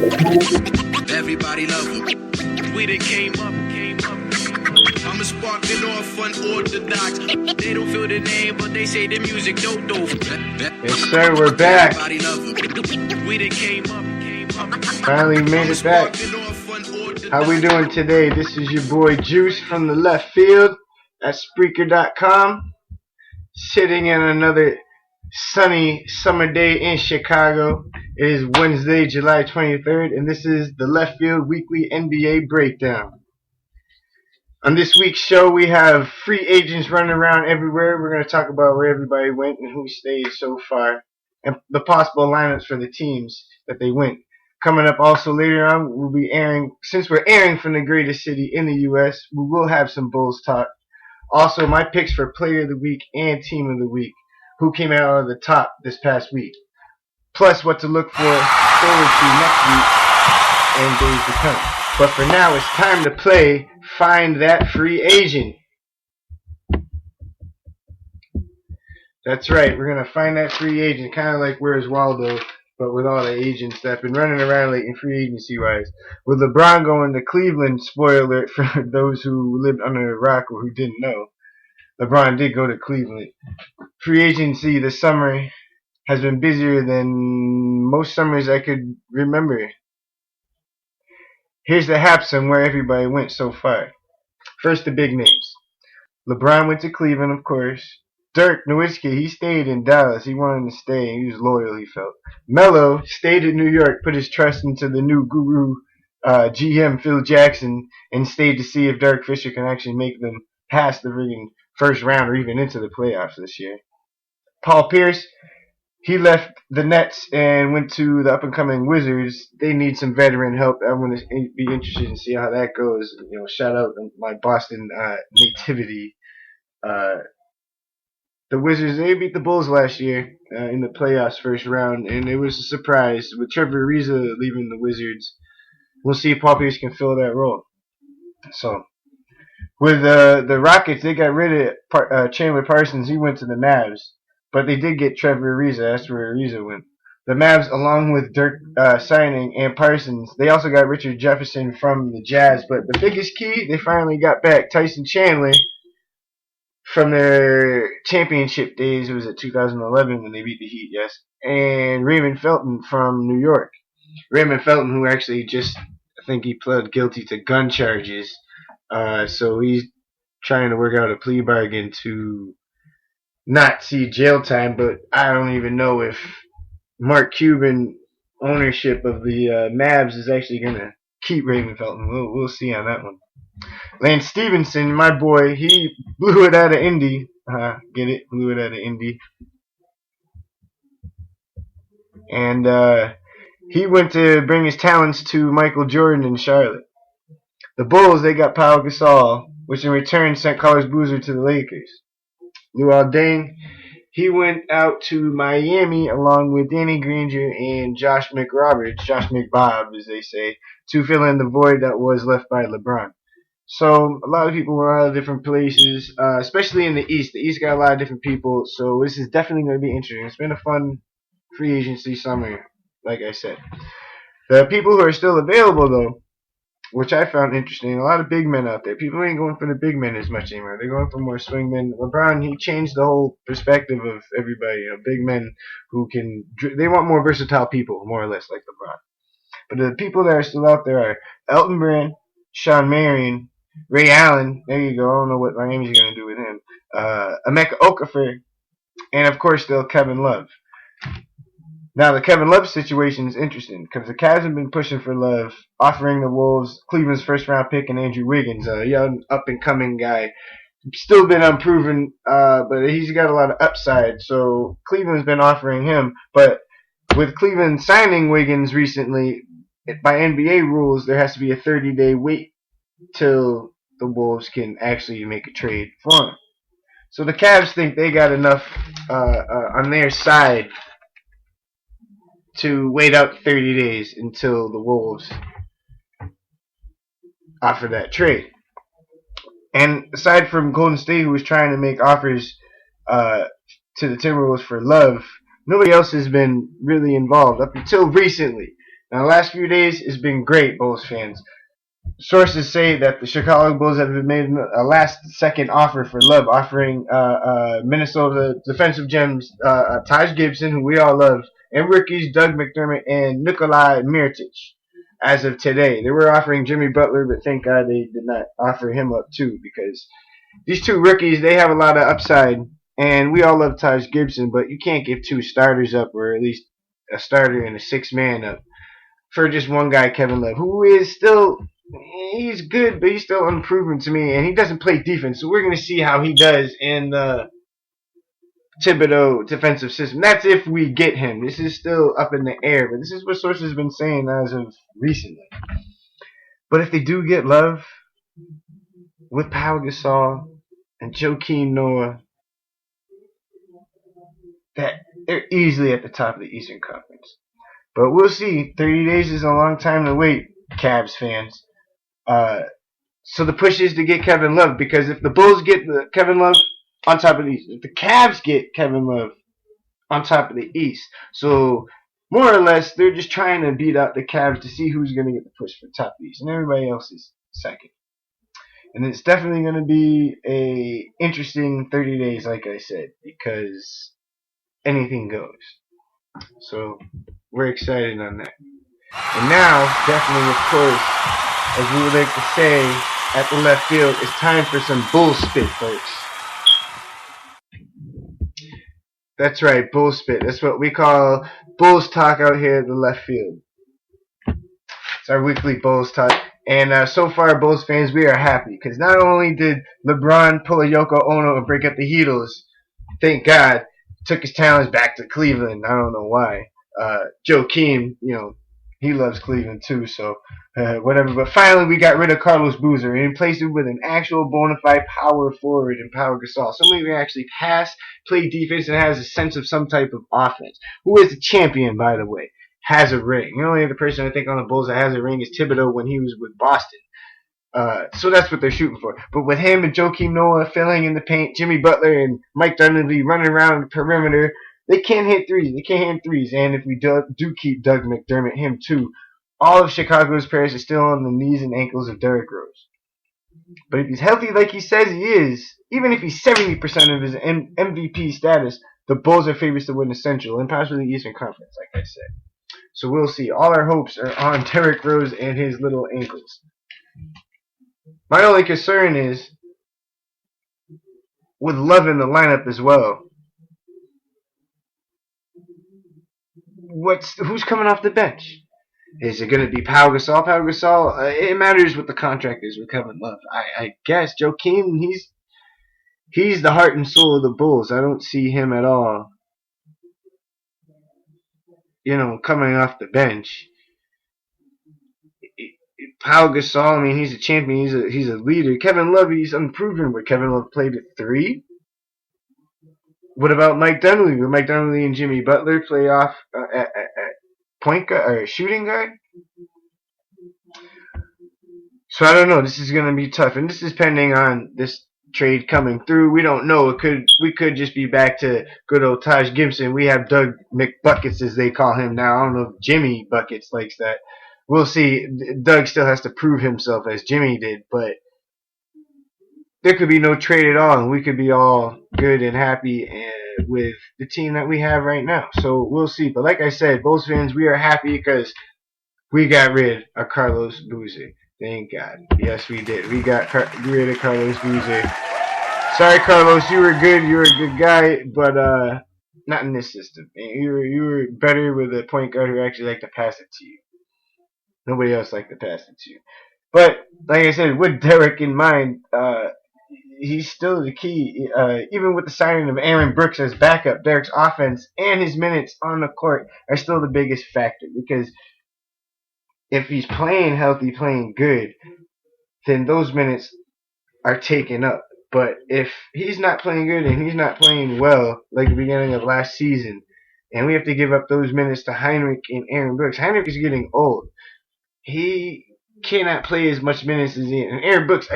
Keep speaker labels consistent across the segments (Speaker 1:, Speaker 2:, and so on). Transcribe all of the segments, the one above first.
Speaker 1: Everybody love him. We done came up. I'm a sparking off unorthodox. They don't feel the name, but they say the music dope.
Speaker 2: Yes, sir, we're back.
Speaker 1: Everybody love him. We done came up.
Speaker 2: Finally made it back. How we doing today? This is your boy Juice from the Left Field at Spreaker.com. Sitting in another sunny summer day in Chicago. It is Wednesday, July 23rd, and this is the Left Field Weekly NBA Breakdown. On this week's show, we have free agents running around everywhere. We're going to talk about where everybody went and who stayed so far, and the possible lineups for the teams that they went. Coming up also later on, we'll be airing, since we're airing from the greatest city in the U.S., we will have some Bulls talk. Also, my picks for Player of the Week and Team of the Week, who came out of the top this past week. Plus, what to look forward to next week and days to come. But for now, it's time to play Find That Free Agent. That's right, we're going to find that free agent, kind of like Where's Waldo, but with all the agents that have been running around late in free agency-wise. With LeBron going to Cleveland, spoiler alert for those who lived under a rock or who didn't know, LeBron did go to Cleveland. Free agency this summer has been busier than most summers I could remember. Here's the haps on where everybody went so far. First, the big names. LeBron went to Cleveland, of course. Dirk Nowitzki, he stayed in Dallas. He wanted to stay. He was loyal, he felt. Melo stayed in New York, put his trust into the new guru GM Phil Jackson, and stayed to see if Derek Fisher can actually make them past the friggin' first round or even into the playoffs this year. Paul Pierce, he left the Nets and went to the up-and-coming Wizards. They need some veteran help. I'm going to be interested in see how that goes. You know, shout out my Boston nativity. The Wizards, they beat the Bulls last year in the playoffs first round, and it was a surprise. With Trevor Ariza leaving the Wizards, we'll see if Paul Pierce can fill that role. So, with the Rockets, they got rid of Chandler Parsons. He went to the Mavs. But they did get Trevor Ariza. That's where Ariza went. The Mavs, along with Dirk signing and Parsons, they also got Richard Jefferson from the Jazz. But the biggest key, they finally got back Tyson Chandler from their championship days. It was at 2011 when they beat the Heat, yes. And Raymond Felton from New York. Raymond Felton, who actually I think he pled guilty to gun charges. So he's trying to work out a plea bargain to not see jail time, but I don't even know if Mark Cuban ownership of the Mavs is actually going to keep Raymond Felton. We'll see on that one. Lance Stevenson, my boy, he blew it out of Indy. Get it? Blew it out of Indy. And he went to bring his talents to Michael Jordan in Charlotte. The Bulls, they got Pau Gasol, which in return sent Carlos Boozer to the Lakers. Luol Deng, he went out to Miami along with Danny Granger and Josh McRoberts, Josh McBob as they say, to fill in the void that was left by LeBron. So a lot of people were out of different places, especially in the East. The East got a lot of different people, so this is definitely going to be interesting. It's been a fun free agency summer, like I said. The people who are still available, though, which I found interesting, a lot of big men out there. People ain't going for the big men as much anymore. They're going for more swing men. LeBron, he changed the whole perspective of everybody. You know, big men who can, they want more versatile people, more or less, like LeBron. But the people that are still out there are Elton Brand, Shawn Marion, Ray Allen. There you go. I don't know what Miami's going to do with him. Emeka Okafor, and of course still Kevin Love. Now, the Kevin Love situation is interesting because the Cavs have been pushing for Love, offering the Wolves Cleveland's first-round pick and Andrew Wiggins, a young, up-and-coming guy. Still been unproven, but he's got a lot of upside. So Cleveland's been offering him. But with Cleveland signing Wiggins recently, by NBA rules, there has to be a 30-day wait till the Wolves can actually make a trade for him. So the Cavs think they got enough on their side to wait out 30 days until the Wolves offer that trade. And aside from Golden State, who was trying to make offers to the Timberwolves for Love, nobody else has been really involved up until recently. Now, the last few days has been great, Bulls fans. Sources say that the Chicago Bulls have made a last-second offer for Love, offering Minnesota defensive gems Taj Gibson, who we all love, and rookies Doug McDermott and Nikolai Mirotic. As of today, they were offering Jimmy Butler, but thank God they did not offer him up too, because these two rookies, they have a lot of upside, and we all love Taj Gibson, but you can't give two starters up, or at least a starter and a six-man up, for just one guy, Kevin Love, who is still, he's good, but he's still unproven to me, and he doesn't play defense, so we're going to see how he does in the Thibodeau defensive system. That's if we get him. This is still up in the air, but this is what sources have been saying as of recently. But if they do get Love, with Pau Gasol and Joakim Noah, that they're easily at the top of the Eastern Conference. But we'll see. 30 days is a long time to wait, Cavs fans. So the push is to get Kevin Love, because if the Bulls get Kevin Love on top of the East, if the Cavs get Kevin Love on top of the East, so more or less they're just trying to beat out the Cavs to see who's going to get the push for top of the East, and everybody else is second. And it's definitely going to be a interesting 30 days, like I said, because anything goes. So we're excited on that. And now, definitely, of course, as we would like to say at the left field, it's time for some bull spit, folks. That's right, bull spit. That's what we call Bulls talk out here at the left field. It's our weekly Bulls talk. And so far, Bulls fans, we are happy, because not only did LeBron pull a Yoko Ono and break up the Heatles, thank God, took his talents back to Cleveland. I don't know why. Joakim, he loves Cleveland too, so whatever. But finally, we got rid of Carlos Boozer and replaced him with an actual bona fide power forward in Pau Gasol. Somebody who can actually pass, play defense, and has a sense of some type of offense. Who is the champion, by the way? Has a ring. The only other person I think on the Bulls that has a ring is Thibodeau when he was with Boston. So that's what they're shooting for. But with him and Joakim Noah filling in the paint, Jimmy Butler and Mike Dunleavy running around the perimeter, they can't hit threes. They can't hit threes. And if we do keep Doug McDermott, him too, all of Chicago's players are still on the knees and ankles of Derrick Rose. But if he's healthy like he says he is, even if he's 70% of his MVP status, the Bulls are favorites to win the Central and possibly the Eastern Conference, like I said. So we'll see. All our hopes are on Derrick Rose and his little ankles. My only concern is with Love in the lineup as well. Who's coming off the bench? Is it going to be Pau Gasol? Pau Gasol, it matters what the contract is with Kevin Love. I guess Joakim, he's the heart and soul of the Bulls. I don't see him at all, coming off the bench. Pau Gasol, I mean, he's a champion. He's a leader. Kevin Love, he's unproven. Where Kevin Love played at 3. What about Mike Dunleavy? Would Mike Dunleavy and Jimmy Butler play off at point guard or shooting guard? So I don't know. This is going to be tough, and this is pending on this trade coming through. We don't know. We could just be back to good old Taj Gibson. We have Doug McBuckets, as they call him now. I don't know if Jimmy Buckets likes that. We'll see. Doug still has to prove himself as Jimmy did, but there could be no trade at all, and we could be all good and happy with the team that we have right now. So we'll see. But like I said, Bulls fans, we are happy because we got rid of Carlos Boozer. Thank God. Yes, we did. We got rid of Carlos Boozer. Sorry, Carlos. You were good. You were a good guy, but not in this system. You were better with a point guard who actually liked to pass it to you. Nobody else liked to pass it to you. But like I said, with Derrick in mind, he's still the key. Even with the signing of Aaron Brooks as backup, Derrick's offense and his minutes on the court are still the biggest factor. Because if he's playing healthy, playing good, then those minutes are taken up. But if he's not playing good and he's not playing well, like the beginning of last season, and we have to give up those minutes to Heinrich and Aaron Brooks, Heinrich is getting old. He cannot play as much minutes as he is. And Aaron Brooks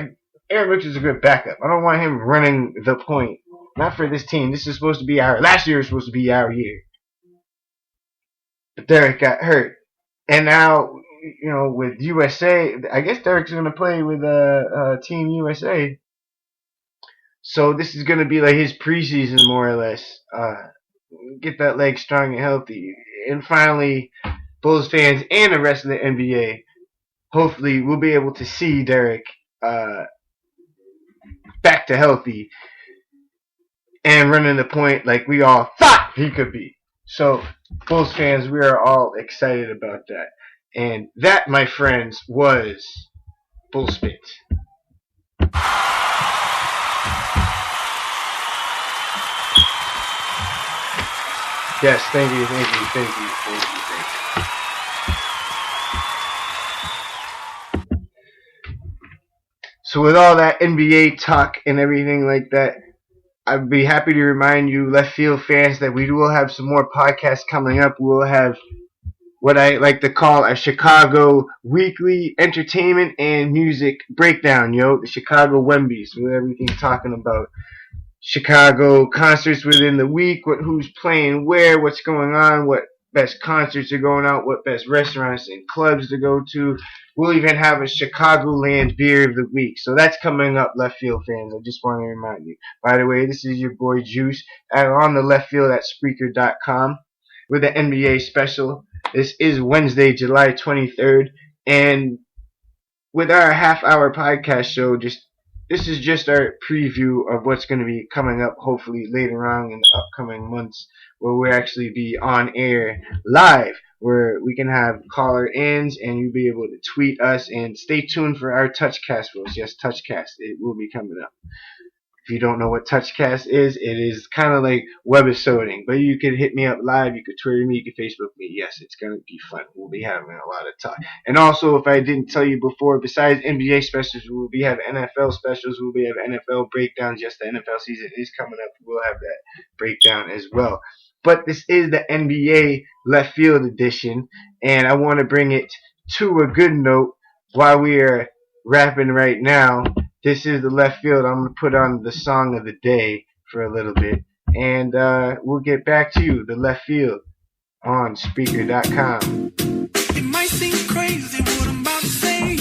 Speaker 2: is a good backup. I don't want him running the point. Not for this team. This is supposed to be last year was supposed to be our year. But Derrick got hurt. And now, with USA, I guess Derek's going to play with Team USA. So this is going to be like his preseason, more or less. Get that leg strong and healthy. And finally, Bulls fans and the rest of the NBA, hopefully we'll be able to see Derek back to healthy and running the point like we all thought he could be. So, Bulls fans, we are all excited about that. And that, my friends, was Bull Spit. Yes, thank you. So with all that NBA talk and everything like that, I'd be happy to remind you, Left Field fans, that we will have some more podcasts coming up. We'll have what I like to call a Chicago weekly entertainment and music breakdown, the Chicago Wembies, with everything talking about Chicago concerts within the week, who's playing where, what's going on, what best concerts are going out, what best restaurants and clubs to go to. We'll even have a Chicagoland beer of the week. So that's coming up, Left Field fans. I just want to remind you. By the way, this is your boy Juice on the Left Field at Spreaker.com with the NBA Special. This is Wednesday, July 23rd. And with our half-hour podcast show, this is just our preview of what's going to be coming up, hopefully later on in the upcoming months, where we'll actually be on air live, where we can have caller-ins and you'll be able to tweet us. And stay tuned for our TouchCast rules. Yes, TouchCast. It will be coming up. If you don't know what TouchCast is, it is kind of like webisoding. But you can hit me up live, you could Twitter me, you can Facebook me. Yes, it's going to be fun. We'll be having a lot of talk. And also, if I didn't tell you before, besides NBA specials, we'll be having NFL specials. We'll be having NFL breakdowns. Yes, the NFL season is coming up. We'll have that breakdown as well. But this is the NBA Left Field edition, and I want to bring it to a good note while we are rapping right now. This is the Left Field. I'm going to put on the song of the day for a little bit, and we'll get back to you, the Left Field, on Spreaker.com.
Speaker 1: It might seem crazy what I'm about to say.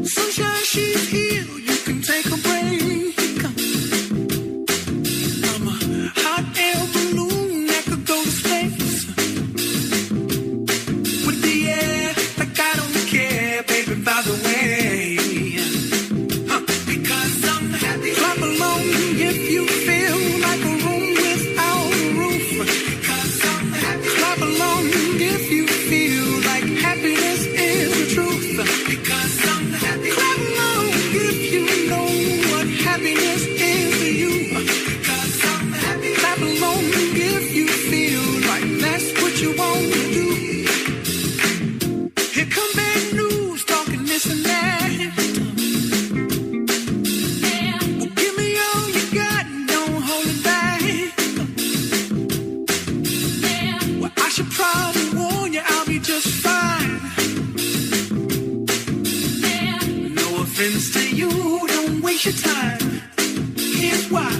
Speaker 1: Sunshine, she's here. You can take a break. I'm a hot air balloon that could go to space. With the air, like I don't care, baby, by the way. Because I'm happy. Clap along if you feel like a room without a roof. Because I'm happy. Clap along if you feel like happiness is the truth. Because I'm happy. Clap along if you know what happiness is to you. Because I'm happy. Clap along if you feel like that's what you want to do. Here come bad news talking this and that. Well, give me all you got and don't hold it back. Well, I should probably warn you, I'll be just fine. No offense to you, don't waste your time. Here's why.